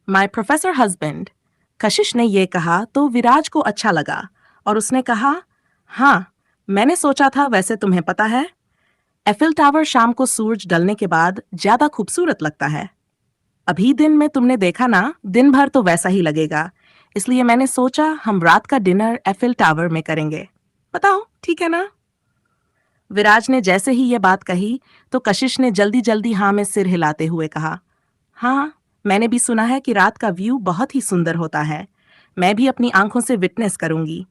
My professor husband. कशिश ने ये कहा तो विराज को अच्छा लगा और उसने कहा, हाँ, मैंने सोचा था। वैसे तुम्हें पता है, एफिल टावर शाम को सूरज ढलने के बाद ज्यादा खूबसूरत लगता है। अभी दिन में तुमने देखा ना, दिन भर तो वैसा ही लगेगा। इसलिए मैंने सोचा हम रात का डिनर एफिल टावर में करेंगे। बताओ, ठीक है ना? विराज ने जैसे ही ये बात कही तो कशिश ने जल्दी जल्दी हाँ में सिर हिलाते हुए कहा, हाँ, मैंने भी सुना है कि रात का व्यू बहुत ही सुंदर होता है। मैं भी अपनी आंखों से विटनेस करूंगी।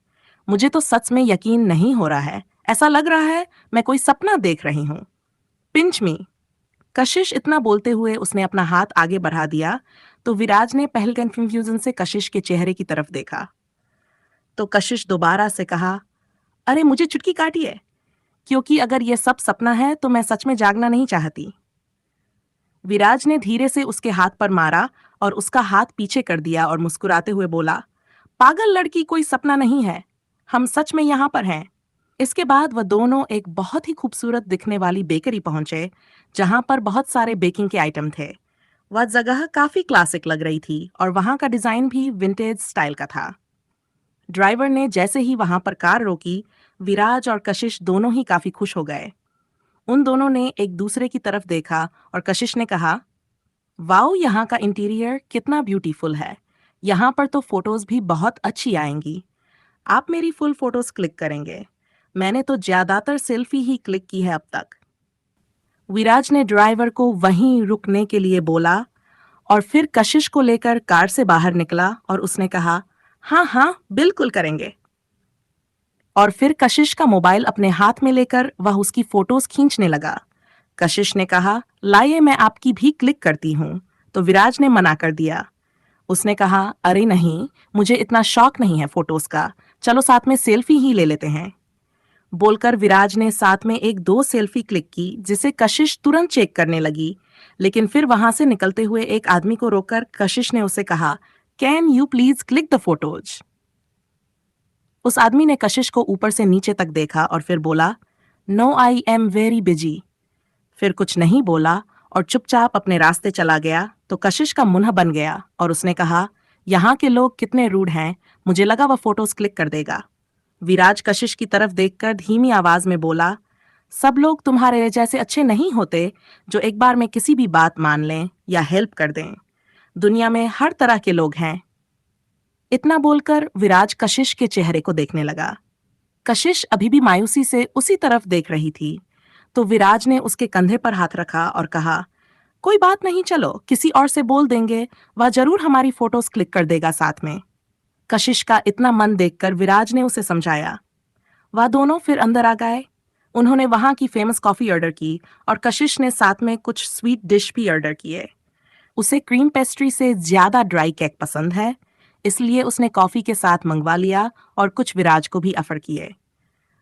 मुझे तो सच में यकीन नहीं हो रहा है। ऐसा लग रहा है मैं कोई सपना देख रही हूँ। पिंच मी। कशिश इतना बोलते हुए उसने अपना हाथ आगे बढ़ा दिया तो विराज ने पहल कंफ्यूजन से कशिश के चेहरे की तरफ देखा। तो कशिश दोबारा से कहा, अरे मुझे चुटकी काटी है, क्योंकि अगर यह सब सपना है तो मैं सच में जागना नहीं चाहती। विराज ने धीरे से उसके हाथ पर मारा और उसका हाथ पीछे कर दिया और मुस्कुराते हुए बोला, पागल लड़की, कोई सपना नहीं है। हम सच में यहाँ पर हैं। इसके बाद वह दोनों एक बहुत ही खूबसूरत दिखने वाली बेकरी पहुंचे, जहां पर बहुत सारे बेकिंग के आइटम थे। वह जगह काफी क्लासिक लग रही थी और वहां का डिजाइन भी विंटेज स्टाइल का था। ड्राइवर ने जैसे ही वहां पर कार रोकी, विराज और कशिश दोनों ही काफी खुश हो गए। उन दोनों ने एक दूसरे की तरफ देखा और कशिश ने कहा, वाओ, यहाँ का इंटीरियर कितना ब्यूटीफुल है। यहाँ पर तो फोटोज भी बहुत अच्छी आएंगी। आप मेरी फुल फोटोज क्लिक करेंगे? मैंने तो ज्यादातर सेल्फी ही क्लिक की है अब तक। विराज ने ड्राइवर को वहीं रुकने के लिए बोला और फिर कशिश को लेकर कार से बाहर निकला और उसने कहा, हाँ हाँ, बिल्कुल करेंगे। और फिर कशिश का मोबाइल अपने हाथ में लेकर वह उसकी फोटोज खींचने लगा। कशिश ने कहा, लाइए मैं आपकी भी क्लिक करती हूँ। तो विराज ने मना कर दिया। उसने कहा, अरे नहीं, मुझे इतना शौक नहीं है फोटोज का। चलो साथ में सेल्फी ही ले लेते हैं। बोलकर विराज ने साथ में एक दो सेल्फी क्लिक की, जिसे कशिश तुरंत चेक करने लगी। लेकिन फिर वहां से निकलते हुए एक आदमी को रोककर कशिश ने उसे कहा, can you please click the photos? उस आदमी ने कशिश को ऊपर से नीचे तक देखा और फिर बोला, no, I am very busy. फिर कुछ नहीं बोला और चुपचाप अपने रास्ते चला गया। तो कशिश का मुंह बन गया और उसने कहा, यहाँ के लोग कितने रूड हैं, मुझे लगा वह फोटोज क्लिक कर देगा। विराज कशिश की तरफ देखकर धीमी आवाज में बोला, सब लोग तुम्हारे जैसे अच्छे नहीं होते जो एक बार में किसी भी बात मान लें या हेल्प कर दें। दुनिया में हर तरह के लोग हैं। इतना बोलकर विराज कशिश के चेहरे को देखने लगा। कशिश अभी भी मायूसी से उसी तरफ देख रही थी। तो विराज ने उसके कंधे पर हाथ रखा और कहा, कोई बात नहीं, चलो किसी और से बोल देंगे, वह जरूर हमारी फोटोज क्लिक कर देगा साथ में। कशिश का इतना मन देखकर विराज ने उसे समझाया। वह दोनों फिर अंदर आ गए। उन्होंने वहां की फेमस कॉफी ऑर्डर की और कशिश ने साथ में कुछ स्वीट डिश भी ऑर्डर किए। उसे क्रीम पेस्ट्री से ज्यादा ड्राई केक पसंद है, इसलिए उसने कॉफी के साथ मंगवा लिया और कुछ विराज को भी ऑफर किए।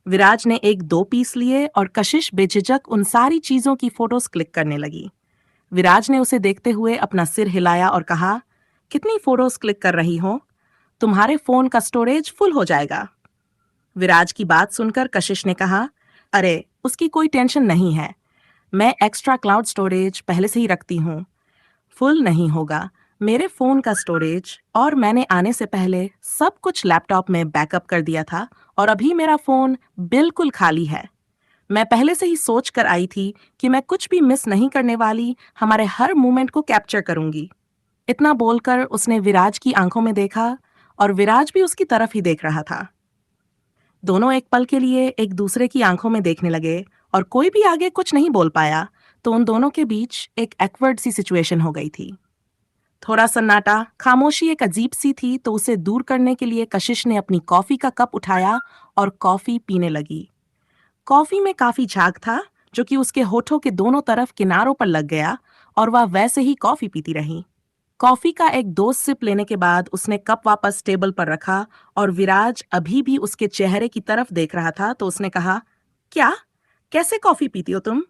विराज ने एक दो पीस लिए और कशिश बेझिझक उन सारी चीजों की फोटोज क्लिक करने लगी। विराज ने उसे देखते हुए अपना सिर हिलाया और कहा, कितनी फोटोज क्लिक कर रही हो? तुम्हारे फोन का स्टोरेज फुल हो जाएगा। विराज की बात सुनकर कशिश ने कहा, अरे उसकी कोई टेंशन नहीं है। मैं एक्स्ट्रा क्लाउड स्टोरेज पहले से ही रखती हूँ। फुल नहीं होगा। मेरे फोन का स्टोरेज और मैंने आने से पहले सब कुछ लैपटॉप में बैकअप कर दिया था और अभी मेरा फोन बिल्कुल खाली है। मैं पहले से ही सोच कर आई थी कि मैं कुछ भी मिस नहीं करने वाली, हमारे हर मूवमेंट को कैप्चर करूंगी। इतना बोलकर उसने विराज की आंखों में देखा और विराज भी उसकी तरफ ही देख रहा था। दोनों एक पल के लिए एक दूसरे की आंखों में देखने लगे और कोई भी आगे कुछ नहीं बोल पाया। तो उन दोनों के बीच एक एक्वर्ड सी सिचुएशन हो गई थी। थोड़ा सन्नाटा, खामोशी एक अजीब सी थी। तो उसे दूर करने के लिए कशिश ने अपनी कॉफी का कप उठाया और कॉफी पीने लगी। कॉफी में काफी झाग था, जो कि उसके होठों के दोनों तरफ किनारों पर लग गया और वह वैसे ही कॉफी पीती रही। कॉफी का एक दो सिप लेने के बाद उसने कप वापस टेबल पर रखा और विराज अभी भी उसके चेहरे की तरफ देख रहा था। तो उसने कहा, क्या, कैसे कॉफी पीती हो तुम?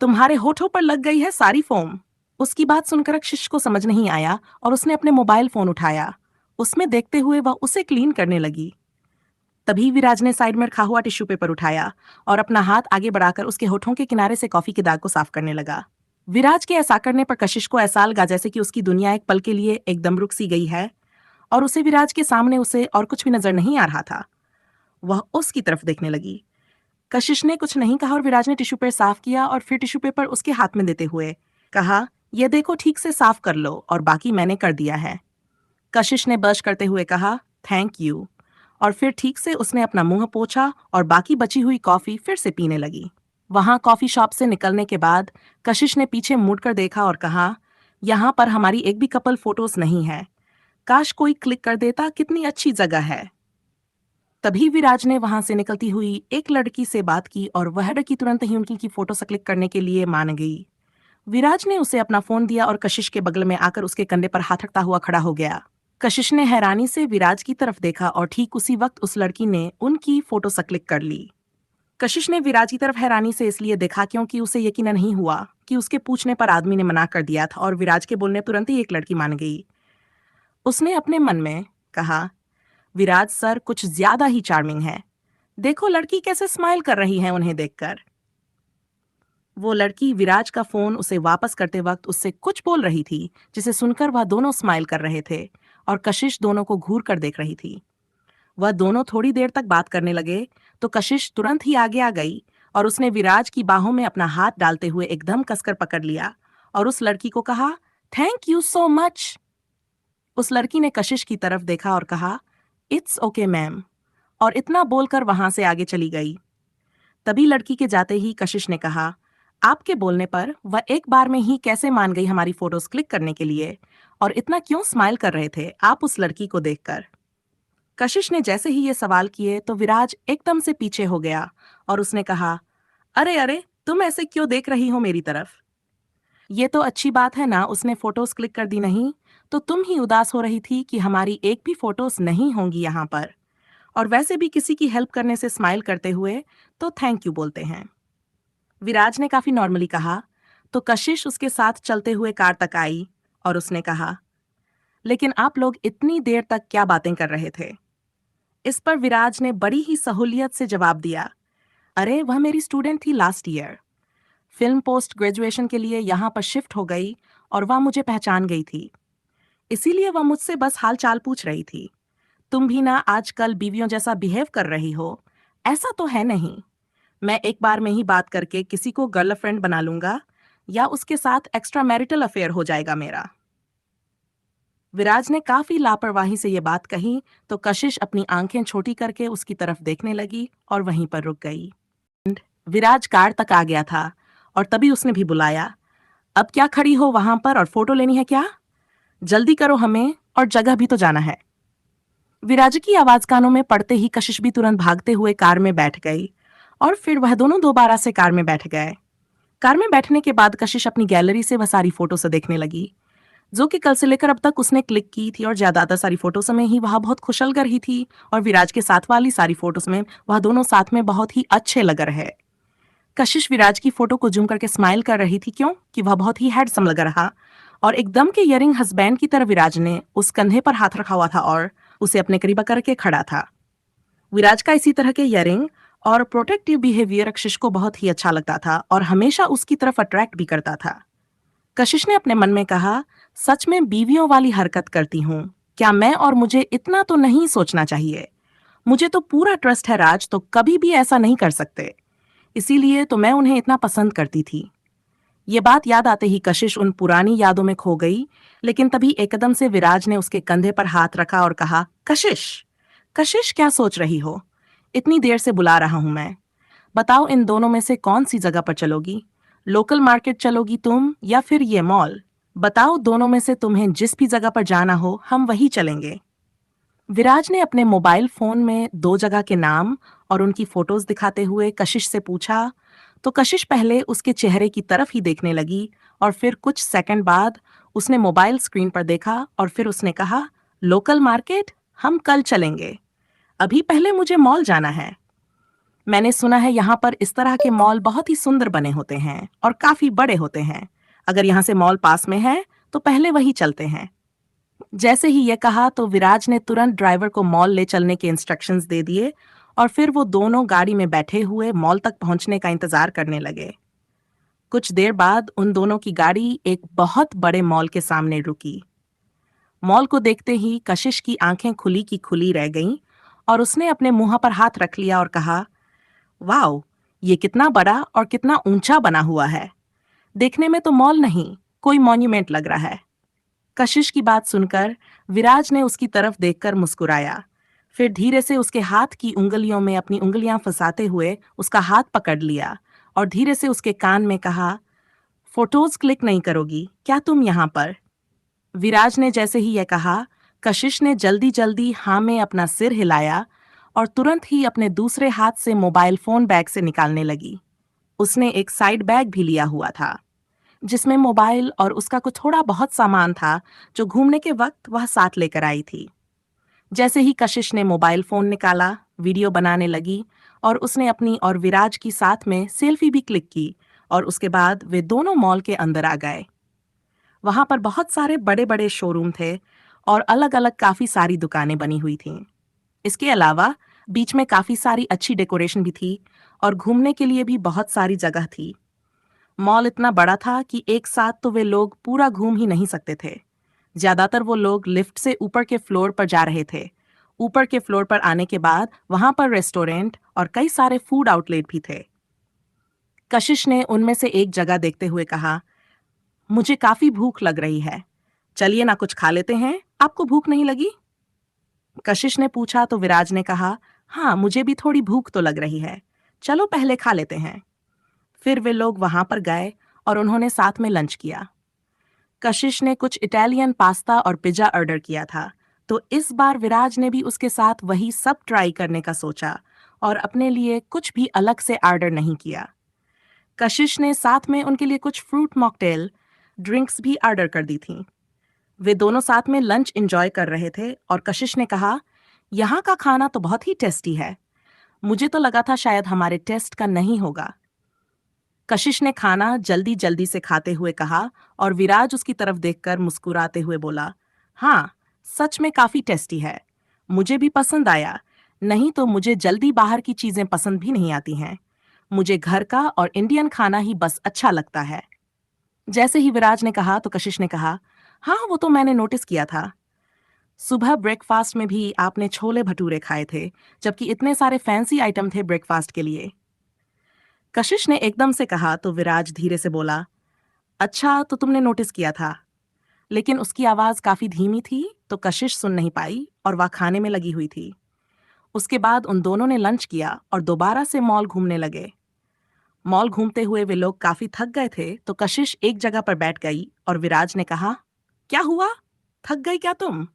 तुम्हारे होठों पर लग गई है सारी फोम। उसकी बात सुनकर कशिश को समझ नहीं आया और उसने अपने मोबाइल फोन उठाया। उसमें देखते हुए वह उसे क्लीन करने लगी। तभी विराज ने साइड में रखा हुआ टिश्यू पेपर उठाया और अपना हाथ आगे बढ़ाकर उसके होठों के किनारे से कॉफी के दाग को साफ करने लगा। विराज के ऐसा करने पर कशिश को ऐसा लगा जैसे कि उसकी दुनिया एक पल के लिए एकदम रुक सी गई है और उसे विराज के सामने उसे और कुछ भी नजर नहीं आ रहा था। वह उसकी तरफ देखने लगी। कशिश ने कुछ नहीं कहा और विराज ने टिश्यू पेपर साफ किया और फिर टिश्यू पेपर उसके हाथ में देते हुए कहा, यह देखो, ठीक से साफ कर लो और बाकी मैंने कर दिया है। कशिश ने ब्लश करते हुए कहा, थैंक यू, और फिर ठीक से उसने अपना मुंह पोंछा और बाकी बची हुई कॉफी फिर से पीने लगी। वहां कॉफी शॉप से निकलने के बाद कशिश ने पीछे मुड़कर देखा और कहा, यहाँ पर हमारी एक भी कपल फोटोज नहीं है। काश कोई क्लिक कर देता, कितनी अच्छी जगह है। तभी विराज ने वहां से निकलती हुई एक लड़की से बात की और वह लड़की तुरंत ही उनकी की फोटो से क्लिक करने के लिए मान गई। विराज ने उसे अपना फोन दिया और कशिश के बगल में आकर उसके कंधे पर हाथ रखता हुआ खड़ा हो गया। कशिश ने हैरानी से विराज की तरफ देखा और ठीक उसी वक्त उस लड़की ने उनकी फोटो से क्लिक कर ली। कशिश ने विराज की तरफ हैरानी से इसलिए देखा क्योंकि उसे यकीन नहीं हुआ कि उसके पूछने पर आदमी ने मना कर दिया था और विराज के बोलने तुरंत ही एक लड़की मान गई। उसने अपने मन में कहा, विराज सर कुछ ज्यादा ही चार्मिंग है। देखो लड़की कैसे स्माइल कर रही है उन्हें देखकर। वो लड़की विराज का फोन उसे वापस करते वक्त उससे कुछ बोल रही थी, जिसे सुनकर वह दोनों स्माइल कर रहे थे और कशिश दोनों को घूर कर देख रही थी। वह दोनों थोड़ी देर तक बात करने लगे तो कशिश तुरंत ही आगे आ गई और उसने विराज की बाहों में अपना हाथ डालते हुए एकदम कसकर पकड़ लिया और उस लड़की को कहा, थैंक यू सो मच। उस लड़की ने कशिश की तरफ देखा और कहा, इट्स ओके मैम, और इतना बोलकर वहां से आगे चली गई। तभी लड़की के जाते ही कशिश ने कहा, आपके बोलने पर वह एक बार में ही कैसे मान गई हमारी फोटोज क्लिक करने के लिए, और इतना क्यों स्माइल कर रहे थे आप उस लड़की को देखकर। कशिश ने जैसे ही ये सवाल किए तो विराज एकदम से पीछे हो गया और उसने कहा, अरे अरे, तुम ऐसे क्यों देख रही हो मेरी तरफ। ये तो अच्छी बात है ना, उसने फोटोज क्लिक कर दी नहीं तो तुम ही उदास हो रही थी कि हमारी एक भी फोटोज नहीं होंगी यहाँ पर, और वैसे भी किसी की हेल्प करने से स्माइल करते हुए तो थैंक यू बोलते हैं। विराज ने काफी नॉर्मली कहा। तो कशिश उसके साथ चलते हुए कार तक आई और उसने कहा, लेकिन आप लोग इतनी देर तक क्या बातें कर रहे थे। इस पर विराज ने बड़ी ही सहूलियत से जवाब दिया, अरे वह मेरी स्टूडेंट थी last year, film post graduation के लिए यहाँ पर शिफ्ट हो गई और वह मुझे पहचान गई थी, इसीलिए वह मुझसे बस हाल चाल पूछ रही थी। तुम भी ना आजकल बीवियों जैसा बिहेव कर रही हो, ऐसा तो है नहीं। मैं एक बार में ही बात करके किसी को गर्लफ्रेंड बना लूंगा या उसके साथ एक्स्ट्रा मैरिटल अफेयर हो जाएगा मेरा। विराज ने काफी लापरवाही से ये बात कही तो कशिश अपनी आंखें छोटी करके उसकी तरफ देखने लगी और वहीं पर रुक गई। विराज कार तक आ गया था और तभी उसने भी बुलाया, अब क्या खड़ी हो वहां पर, और फोटो लेनी है क्या? जल्दी करो हमें, और जगह भी तो जाना है। विराज की आवाज कानों में पड़ते ही कशिश भी तुरंत भागते हुए कार में बैठ गई और फिर वह दोनों दोबारा से कार में बैठ गए। कार में बैठने के बाद कशिश अपनी गैलरी से वह सारी फोटो से देखने लगी जो कि कल से लेकर अब तक उसने क्लिक की थी, और ज्यादातर सारी फोटोज में ही वह बहुत खुशलगर ही थी और विराज के साथ वाली सारी फोटोज में वह दोनों साथ में बहुत ही अच्छे लग रहे। कशिश विराज की फोटो को जूम करके स्माइल कर रही थी क्योंकि वह बहुत ही हैंडसम लग रहा, और एकदम के इयरिंग हस्बैंड की तरह विराज ने उस कंधे पर हाथ रखा हुआ था और उसे अपने करीब करके खड़ा था। विराज का इसी तरह के इयरिंग और प्रोटेक्टिव बिहेवियर कशिश को बहुत ही अच्छा लगता था और हमेशा उसकी तरफ अट्रैक्ट भी करता था। कशिश ने अपने मन में कहा, सच में बीवियों वाली हरकत करती हूँ क्या मैं, और मुझे इतना तो नहीं सोचना चाहिए। मुझे तो पूरा ट्रस्ट है राज, तो कभी भी ऐसा नहीं कर सकते, इसीलिए तो मैं उन्हें इतना पसंद करती थी। ये बात याद आते ही कशिश उन पुरानी यादों में खो गई, लेकिन तभी एकदम से विराज ने उसके कंधे पर हाथ रखा और कहा, कशिश, कशिश क्या सोच रही हो? इतनी देर से बुला रहा हूं मैं। बताओ इन दोनों में से कौन सी जगह पर चलोगी? लोकल मार्केट चलोगी तुम या फिर ये मॉल? बताओ दोनों में से तुम्हें जिस भी जगह पर जाना हो हम वही चलेंगे। विराज ने अपने मोबाइल फोन में दो जगह के नाम और उनकी फोटोज दिखाते हुए कशिश से पूछा तो कशिश पहले उसके चेहरे की तरफ ही देखने लगी और फिर कुछ सेकंड बाद उसने मोबाइल स्क्रीन पर देखा और फिर उसने कहा, लोकल मार्केट हम कल चलेंगे, अभी पहले मुझे मॉल जाना है। मैंने सुना है यहाँ पर इस तरह के मॉल बहुत ही सुंदर बने होते हैं और काफी बड़े होते हैं। अगर यहाँ से मॉल पास में है तो पहले वही चलते हैं। जैसे ही ये कहा तो विराज ने तुरंत ड्राइवर को मॉल ले चलने के इंस्ट्रक्शंस दे दिए और फिर वो दोनों गाड़ी में बैठे हुए मॉल तक पहुंचने का इंतजार करने लगे। कुछ देर बाद उन दोनों की गाड़ी एक बहुत बड़े मॉल के सामने रुकी। मॉल को देखते ही कशिश की आंखें खुली की खुली रह गईं और उसने अपने मुंह पर हाथ रख लिया और कहा, वाओ, ये कितना बड़ा और कितना ऊंचा बना हुआ है। देखने में तो मॉल नहीं, कोई मॉन्यूमेंट लग रहा है। कशिश की बात सुनकर विराज ने उसकी तरफ देखकर मुस्कुराया। फिर धीरे से उसके हाथ की उंगलियों में अपनी उंगलियां फंसाते हुए उसका हाथ पकड़ लिया और धीरे से उसके कान में कहा, फोटोज क्लिक नहीं करोगी क्या तुम यहाँ पर? विराज ने जैसे ही यह कहा, कशिश ने जल्दी जल्दी हाँ में अपना सिर हिलाया और तुरंत ही अपने दूसरे हाथ से मोबाइल फोन बैग से निकालने लगी। उसने एक साइड बैग भी लिया हुआ था जिसमें मोबाइल और उसका कुछ थोड़ा बहुत सामान था जो घूमने के वक्त वह साथ लेकर आई थी। जैसे ही कशिश ने मोबाइल फोन निकाला, वीडियो बनाने लगी और उसने अपनी और विराज की साथ में सेल्फी भी क्लिक की और उसके बाद वे दोनों मॉल के अंदर आ गए। वहां पर बहुत सारे बड़े बड़े शोरूम थे और अलग अलग काफी सारी दुकानें बनी हुई थीं। इसके अलावा बीच में काफी सारी अच्छी डेकोरेशन भी थी और घूमने के लिए भी बहुत सारी जगह थी। मॉल इतना बड़ा था कि एक साथ तो वे लोग पूरा घूम ही नहीं सकते थे। ज्यादातर वो लोग लिफ्ट से ऊपर के फ्लोर पर जा रहे थे। ऊपर के फ्लोर पर आने के बाद वहां पर रेस्टोरेंट और कई सारे फूड आउटलेट भी थे। कशिश ने उनमें से एक जगह देखते हुए कहा, मुझे काफी भूख लग रही है, चलिए ना कुछ खा लेते हैं, आपको भूख नहीं लगी? कशिश ने पूछा तो विराज ने कहा, हाँ मुझे भी थोड़ी भूख तो लग रही है, चलो पहले खा लेते हैं। फिर वे लोग वहां पर गए और उन्होंने साथ में लंच किया। कशिश ने कुछ इटालियन पास्ता और पिज्जा ऑर्डर किया था, तो इस बार विराज ने भी उसके साथ वही सब ट्राई करने का सोचा और अपने लिए कुछ भी अलग से ऑर्डर नहीं किया। कशिश ने साथ में उनके लिए कुछ फ्रूट मॉकटेल ड्रिंक्स भी ऑर्डर कर दी थीं। वे दोनों साथ में लंच एंजॉय कर रहे थे और कशिश ने कहा, यहाँ का खाना तो बहुत ही टेस्टी है, मुझे तो लगा था शायद हमारे टेस्ट का नहीं होगा। कशिश ने खाना जल्दी जल्दी से खाते हुए कहा और विराज उसकी तरफ देखकर मुस्कुराते हुए बोला, हाँ सच में काफी टेस्टी है, मुझे भी पसंद आया। नहीं तो मुझे जल्दी बाहर की चीजें पसंद भी नहीं आती हैं, मुझे घर का और इंडियन खाना ही बस अच्छा लगता है। जैसे ही विराज ने कहा तो कशिश ने कहा, हाँ वो तो मैंने नोटिस किया था, सुबह ब्रेकफास्ट में भी आपने छोले भटूरे खाए थे, जबकि इतने सारे फैंसी आइटम थे ब्रेकफास्ट के लिए। कशिश ने एकदम से कहा तो विराज धीरे से बोला, अच्छा तो तुमने नोटिस किया था। लेकिन उसकी आवाज काफी धीमी थी तो कशिश सुन नहीं पाई और वह खाने में लगी हुई थी। उसके बाद उन दोनों ने लंच किया और दोबारा से मॉल घूमने लगे। मॉल घूमते हुए वे लोग काफी थक गए थे तो कशिश एक जगह पर बैठ गई और विराज ने कहा, क्या हुआ, थक गई क्या तुम?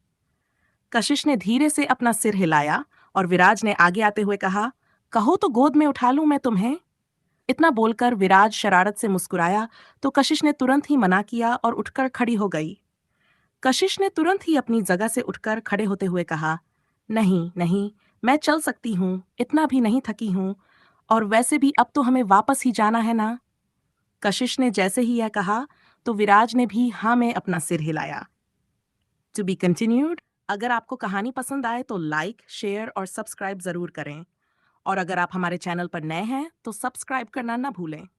कशिश ने धीरे से अपना सिर हिलाया और विराज ने आगे आते हुए कहा, कहो तो गोद में उठा लूं मैं तुम्हें। इतना बोलकर विराज शरारत से मुस्कुराया तो कशिश ने तुरंत ही मना किया और उठकर खड़ी हो गई। कशिश ने तुरंत ही अपनी जगह से उठकर खड़े होते हुए कहा, नहीं नहीं, मैं चल सकती हूँ, इतना भी नहीं थकी हूँ, और वैसे भी अब तो हमें वापस ही जाना है ना। कशिश ने जैसे ही यह कहा तो विराज ने भी हाँ में अपना सिर हिलाया। To be continued. अगर आपको कहानी पसंद आए तो लाइक, शेयर और सब्सक्राइब जरूर करें। और अगर आप हमारे चैनल पर नए हैं तो सब्सक्राइब करना ना भूलें।